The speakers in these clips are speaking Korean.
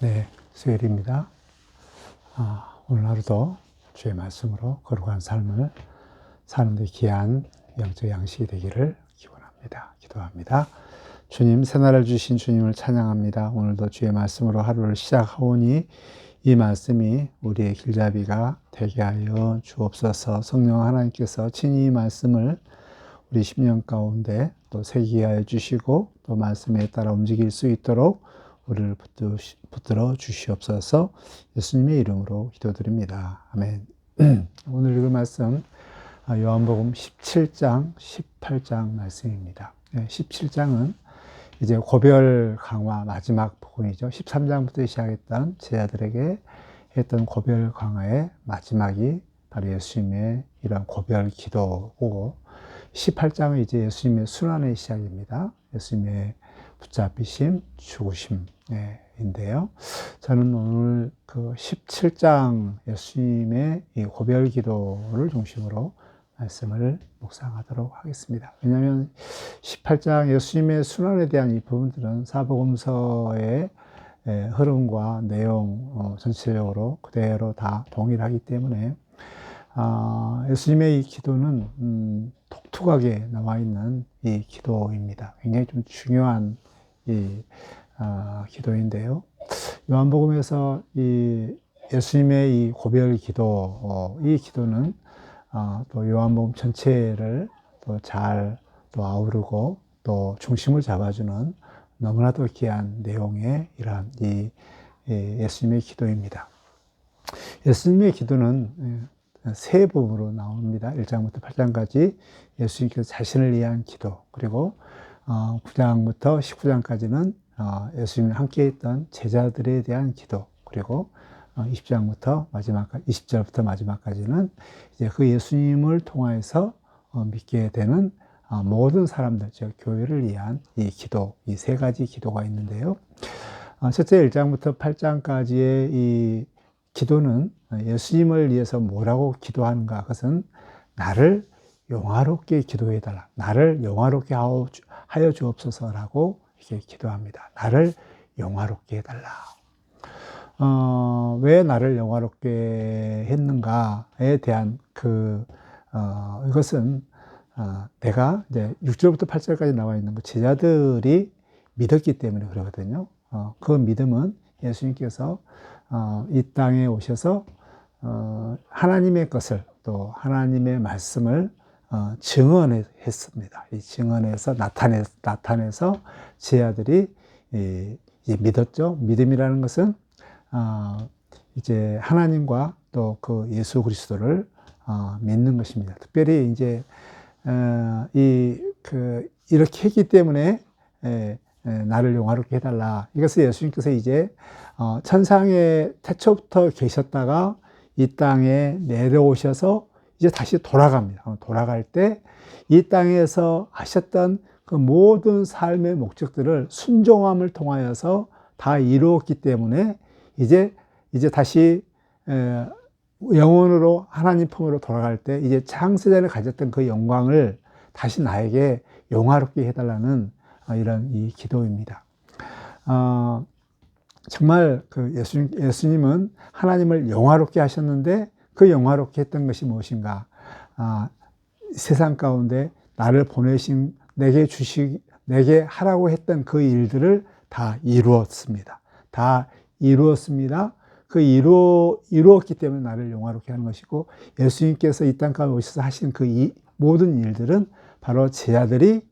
네, 수요일입니다. 오늘 하루도 주의 말씀으로 거룩한 삶을 사는 데 귀한 영적 양식이 되기를 기원합니다. 기도합니다. 주님, 새날을 주신 주님을 찬양합니다. 오늘도 주의 말씀으로 하루를 시작하오니 이 말씀이 우리의 길잡이가 되게 하여 주옵소서. 성령 하나님께서 친히 이 말씀을 우리 심령 가운데 또 새기게 하여 주시고 또 말씀에 따라 움직일 수 있도록 우리를 붙들어 주시옵소서. 예수님의 이름으로 기도드립니다. 아멘. 오늘 읽을 말씀 요한복음 17장, 18장 말씀입니다. 17장은 이제 고별 강화 마지막 부분이죠. 13장부터 시작했던 제자들에게 했던 고별 강화의 마지막이 바로 예수님의 이런 고별 기도고, 18장은 이제 예수님의 순환의 시작입니다. 예수님의 붙잡히심, 죽으심인데요. 저는 오늘 그 17장 예수님의 이 고별 기도를 중심으로 말씀을 묵상하도록 하겠습니다. 왜냐하면 18장 예수님의 순환에 대한 이 부분들은 사복음서의 흐름과 내용 전체적으로 그대로 다 동일하기 때문에 예수님의 이 기도는 독특하게 나와 있는 이 기도입니다. 굉장히 좀 중요한 이 기도인데요. 요한복음에서 이 예수님의 이 고별 기도, 이 기도는 또 요한복음 전체를 또 잘 또 아우르고 또 중심을 잡아주는 너무나도 귀한 내용의 이러한 이 예수님의 기도입니다. 예수님의 기도는 세 부분으로 나옵니다. 1장부터 8장까지 예수님께서 자신을 위한 기도, 그리고 9장부터 19장까지는 예수님이 함께 있던 제자들에 대한 기도, 그리고 20절부터 마지막까지는 이제 그 예수님을 통하여서 믿게 되는 모든 사람들, 즉 교회를 위한 이 기도, 이 세 가지 기도가 있는데요. 첫째 1장부터 8장까지의 이 기도는 예수님을 위해서 뭐라고 기도하는가? 그것은 나를 영화롭게 기도해달라. 나를 영화롭게 하여 주옵소서라고 이렇게 기도합니다. 나를 영화롭게 해달라. 왜 나를 영화롭게 했는가에 대한 이것은 내가 이제 6절부터 8절까지 나와 있는 그 제자들이 믿었기 때문에 그러거든요. 그 믿음은 예수님께서 이 땅에 오셔서 하나님의 것을 또 하나님의 말씀을 증언했습니다. 이 증언해서 나타내서 제자들이 이제 믿었죠. 믿음이라는 것은 이제 하나님과 또 그 예수 그리스도를 믿는 것입니다. 특별히 이제 이렇게 했기 때문에 나를 영화롭게 해달라. 이것을 예수님께서 이제 천상에 태초부터 계셨다가 이 땅에 내려오셔서 이제 다시 돌아갑니다. 돌아갈 때 이 땅에서 하셨던 그 모든 삶의 목적들을 순종함을 통하여서 다 이루었기 때문에 이제 다시 영원으로 하나님 품으로 돌아갈 때 이제 창세전에 가졌던 그 영광을 다시 나에게 영화롭게 해달라는 이런 이 기도입니다. 정말 그 예수님은 하나님을 영화롭게 하셨는데 그 영화롭게 했던 것이 무엇인가? 세상 가운데 나를 보내신 내게 하라고 했던 그 일들을 다 이루었습니다. 다 이루었습니다. 이루었기 때문에 나를 영화롭게 하는 것이고, 예수님께서 이 땅 가운데 오셔서 하신 그 모든 일들은 바로 제자들이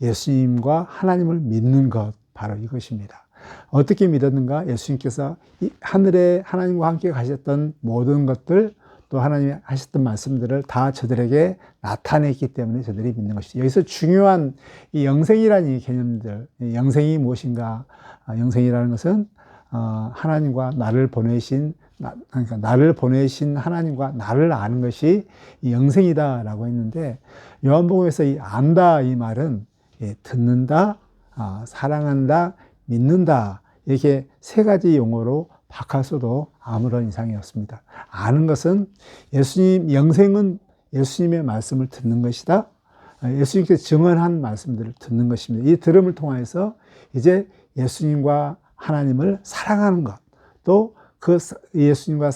예수님과 하나님을 믿는 것, 바로 이것입니다. 어떻게 믿었는가? 예수님께서 하늘에 하나님과 함께 가셨던 모든 것들, 또 하나님이 하셨던 말씀들을 다 저들에게 나타냈기 때문에 저들이 믿는 것이죠. 여기서 중요한 이 영생이라는 이 개념들, 영생이 무엇인가? 영생이라는 것은 하나님과 나를 보내신 하나님과 나를 아는 것이 영생이다라고 했는데, 요한복음에서 이 안다 이 말은 듣는다, 사랑한다, 믿는다, 이렇게 세 가지 용어로 바꿨어도 아무런 이상이 없습니다. 아는 것은 영생은 예수님의 말씀을 듣는 것이다. 예수님께서 증언한 말씀들을 듣는 것입니다. 이 들음을 통해서 이제 예수님과 하나님을 사랑하는 것, 또 그 예수님과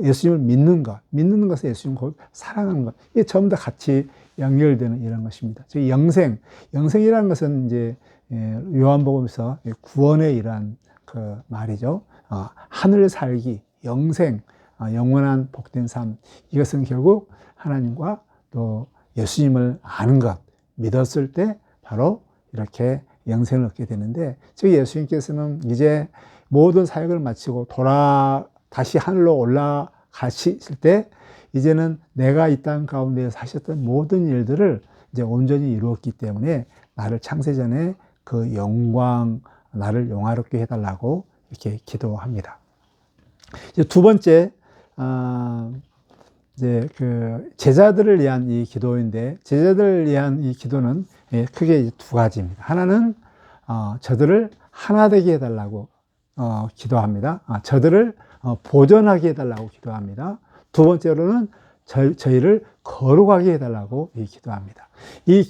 예수님을 믿는 것은 예수님 곧 사랑하는 것. 이게 전부 다 같이 연결되는 이런 것입니다. 즉, 영생이라는 것은 이제 요한복음에서 구원의 이러한 그 말이죠. 하늘 살기, 영생, 영원한 복된 삶. 이것은 결국 하나님과 또 예수님을 아는 것, 믿었을 때 바로 이렇게 영생을 얻게 되는데, 즉 예수님께서는 이제 모든 사역을 마치고 다시 하늘로 올라가실 때 이제는 내가 이 땅 가운데서 하셨던 모든 일들을 이제 온전히 이루었기 때문에 나를 창세전에 그 영광, 나를 영화롭게 해달라고 이렇게 기도합니다. 이제 두 번째, 이제 그 제자들을 위한 이 기도인데, 제자들을 위한 이 기도는 크게 두 가지입니다. 하나는 저들을 하나 되게 해달라고 기도합니다. 저들을 보존하게 해달라고 기도합니다. 두 번째로는 저희를 거룩하게 해달라고 기도합니다. 이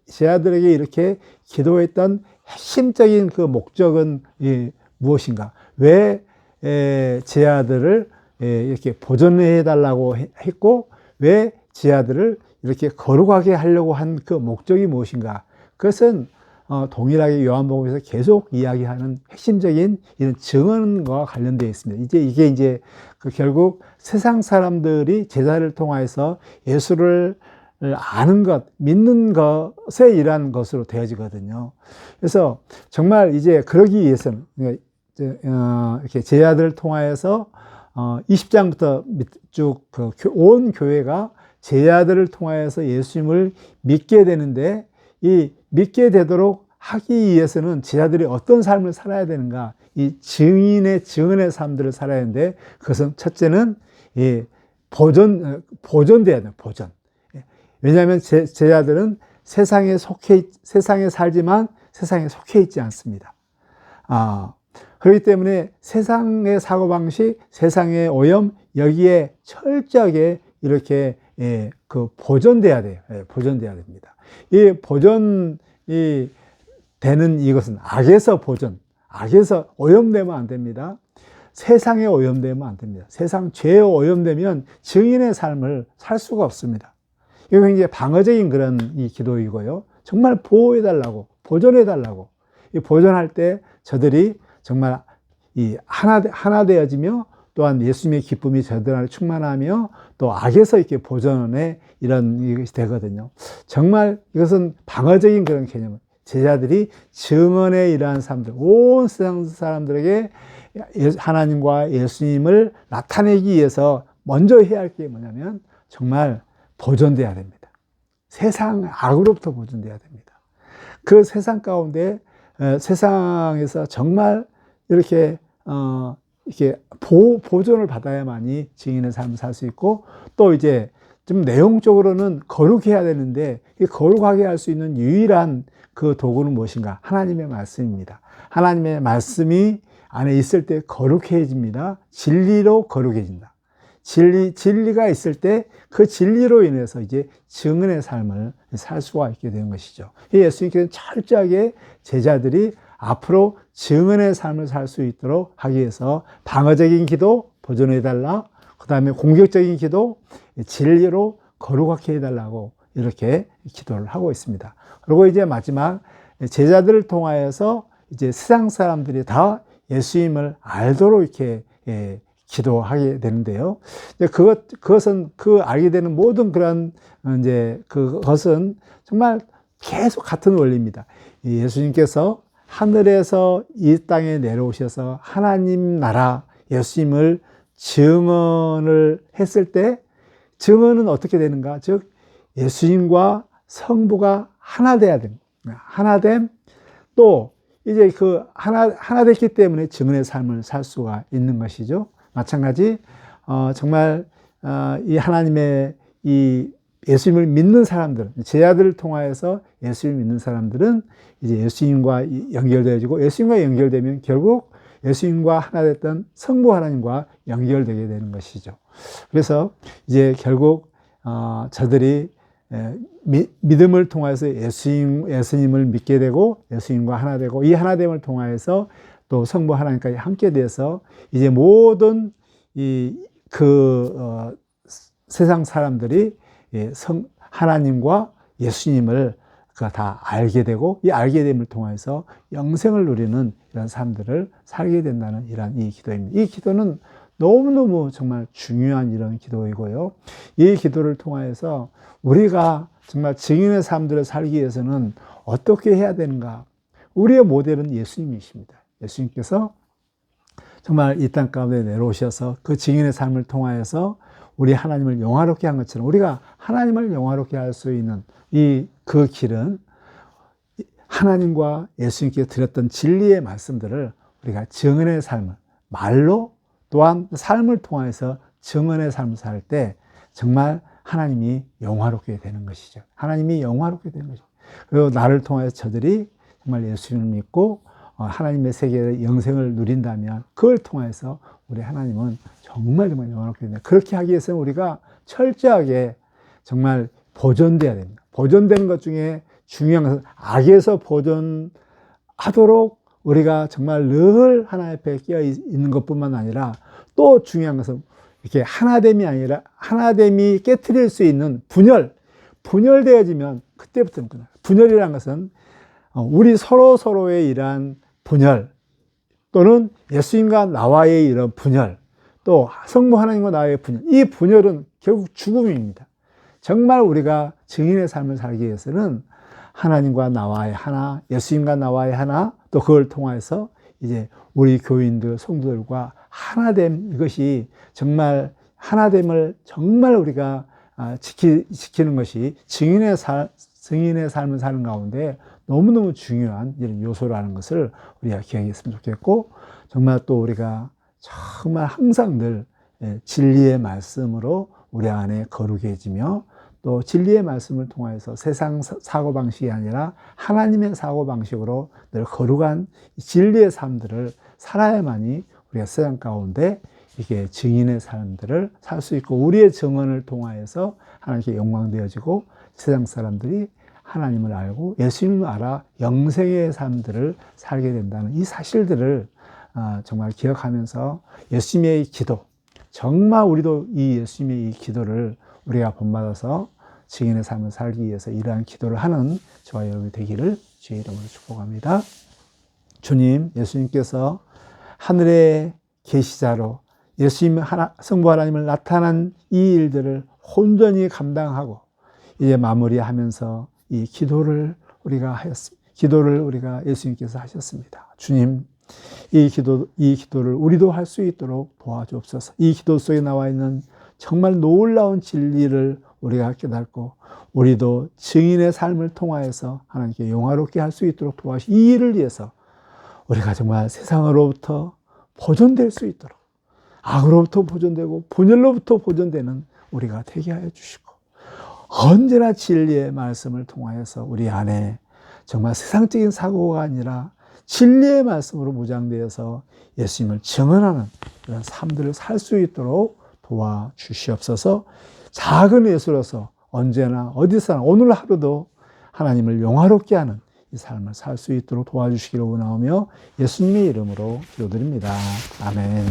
제자들에게 이렇게 기도했던 핵심적인 그 목적은 무엇인가? 왜 제자들을 이렇게 보존해 달라고 했고, 왜 제자들을 이렇게 거룩하게 하려고 한 그 목적이 무엇인가? 그것은 동일하게 요한복음에서 계속 이야기하는 핵심적인 이런 증언과 관련되어 있습니다. 이게 이제 결국 세상 사람들이 제자를 통하여서 예수를 아는 것, 믿는 것에 일한 것으로 되어지거든요. 그래서 정말 이제 그러기 위해서는 이렇게 제자들을 통하여서 20장부터 쭉 온 교회가 제자들을 통하여서 예수님을 믿게 되는데, 이 믿게 되도록 하기 위해서는 제자들이 어떤 삶을 살아야 되는가? 이 증언의 삶들을 살아야 하는데, 그것은 첫째는 보존돼야 돼요. 보존. 왜냐하면 제자들은 세상에 살지만 세상에 속해 있지 않습니다. 그렇기 때문에 세상의 사고방식, 세상의 오염, 여기에 철저하게 이렇게 보존돼야 돼요. 보존돼야 됩니다. 이 보존이 되는 이것은 악에서 오염되면 안 됩니다. 세상에 오염되면 안 됩니다. 세상 죄에 오염되면 증인의 삶을 살 수가 없습니다. 이거 굉장히 방어적인 그런 이 기도이고요. 정말 보호해달라고, 보존해달라고. 이 보존할 때 저들이 정말 하나 되어지며, 또한 예수님의 기쁨이 저들 안에 충만하며, 또 악에서 이렇게 보존의 이런 이것이 되거든요. 정말 이것은 방어적인 그런 개념. 제자들이 증언에 이러한 사람들, 온 세상 사람들에게 하나님과 예수님을 나타내기 위해서 먼저 해야 할 게 뭐냐면 정말 보존돼야 됩니다. 세상 악으로부터 보존돼야 됩니다. 그 세상 가운데 세상에서 정말 이렇게 보존을 받아야만이 증인의 삶을 살 수 있고, 또 이제 좀 내용적으로는 거룩해야 되는데, 이 거룩하게 할 수 있는 유일한 그 도구는 무엇인가? 하나님의 말씀입니다. 하나님의 말씀이 안에 있을 때 거룩해집니다. 진리로 거룩해진다. 진리가 있을 때 그 진리로 인해서 이제 증언의 삶을 살 수가 있게 되는 것이죠. 예수님께서는 철저하게 제자들이 앞으로 증언의 삶을 살 수 있도록 하기 위해서 방어적인 기도, 보존해달라. 그 다음에 공격적인 기도, 진리로 거룩하게 해달라고 이렇게 기도를 하고 있습니다. 그리고 이제 마지막 제자들을 통하여서 이제 세상 사람들이 다 예수님을 알도록 이렇게 기도하게 되는데요. 그것은 알게 되는 모든 그런 그것은 정말 계속 같은 원리입니다. 예수님께서 하늘에서 이 땅에 내려오셔서 하나님 나라 예수님을 증언을 했을 때, 증언은 어떻게 되는가? 즉 예수님과 성부가 하나 돼야 됩니다. 하나됨, 또 이제 하나 됐기 때문에 증언의 삶을 살 수가 있는 것이죠. 마찬가지 정말 이 하나님의 이 예수님을 믿는 사람들, 제자들을 통하여서 예수님을 믿는 사람들은 이제 예수님과 연결되어지고, 예수님과 연결되면 결국 예수님과 하나 됐던 성부 하나님과 연결되게 되는 것이죠. 그래서 이제 결국 저들이 믿음을 통해서 예수님을 믿게 되고, 예수님과 하나 되고, 이 하나됨을 통하여서 또 성부 하나님까지 함께 돼서 이제 모든 세상 사람들이 하나님과 예수님을 다 알게 되고 이 알게 됨을 통해서 영생을 누리는 이런 삶들을 살게 된다는 이런 이 기도입니다. 이 기도는 너무너무 정말 중요한 이런 기도이고요. 이 기도를 통하여서 우리가 정말 증인의 삶들을 살기 위해서는 어떻게 해야 되는가? 우리의 모델은 예수님이십니다. 예수님께서 정말 이 땅 가운데 내려오셔서 그 증인의 삶을 통하여서 우리 하나님을 영화롭게 한 것처럼 우리가 하나님을 영화롭게 할 수 있는 그 길은 하나님과 예수님께 드렸던 진리의 말씀들을 우리가 증언의 삶을 말로 또한 삶을 통해서 증언의 삶을 살 때 정말 하나님이 영화롭게 되는 것이죠. 하나님이 영화롭게 되는 것이죠. 그리고 나를 통해서 저들이 정말 예수님을 믿고 하나님의 세계의 영생을 누린다면 그걸 통해서 우리 하나님은 정말 영화롭게 된다. 그렇게 하기 위해서는 우리가 철저하게 정말 보존돼야 됩니다. 보존되는 것 중에 중요한 것은 악에서 보존하도록 우리가 정말 늘 하나님 앞에 끼어 있는 것뿐만 아니라 또 중요한 것은 이렇게 하나됨이 아니라 하나됨이 깨트릴 수 있는 분열되어지면 그때부터는 끝나요. 분열이라는 것은 우리 서로의 이러한 분열 또는 예수님과 나와의 이런 분열 또 성부 하나님과 나와의 분열, 이 분열은 결국 죽음입니다. 정말 우리가 증인의 삶을 살기 위해서는 하나님과 나와의 하나, 예수님과 나와의 하나, 또 그걸 통해서 이제 우리 교인들, 성도들과 하나됨, 이것이 정말 하나됨을 정말 우리가 지키는 것이 증인의 삶을 사는 가운데 너무너무 중요한 이런 요소라는 것을 우리가 기억했으면 좋겠고, 정말 또 우리가 정말 항상 늘 진리의 말씀으로 우리 안에 거룩해지며 또 진리의 말씀을 통해서 세상 사고방식이 아니라 하나님의 사고방식으로 늘 거룩한 진리의 삶들을 살아야만이 우리가 세상 가운데 이게 증인의 삶들을 살 수 있고 우리의 증언을 통하여서 하나님께 영광되어지고 세상 사람들이 하나님을 알고 예수님을 알아 영생의 삶들을 살게 된다는 이 사실들을 정말 기억하면서 예수님의 기도, 정말 우리도 이 예수님의 이 기도를 우리가 본받아서 증인의 삶을 살기 위해서 이러한 기도를 하는 저와 여러분이 되기를 주의 이름으로 축복합니다. 주님, 예수님께서 하늘의 계시자로 예수님 성부 하나님을 나타난 이 일들을 온전히 감당하고 이제 마무리하면서 이 기도를 우리가 하였습니다. 기도를 우리가 예수님께서 하셨습니다. 주님, 이 기도를 우리도 할 수 있도록 도와주옵소서. 이 기도 속에 나와 있는 정말 놀라운 진리를 우리가 깨닫고 우리도 증인의 삶을 통하여서 하나님께 영화롭게 할 수 있도록 도와주시고 이 일을 위해서 우리가 정말 세상으로부터 보존될 수 있도록 악으로부터 보존되고 분열로부터 보존되는 우리가 되게 하여 주시고 언제나 진리의 말씀을 통하여서 우리 안에 정말 세상적인 사고가 아니라 진리의 말씀으로 무장되어서 예수님을 증언하는 이런 삶들을 살 수 있도록 도와주시옵소서. 작은 예수로서 언제나 어디서나 오늘 하루도 하나님을 영화롭게 하는 이 삶을 살 수 있도록 도와주시기를 원하오며 예수님의 이름으로 기도드립니다. 아멘.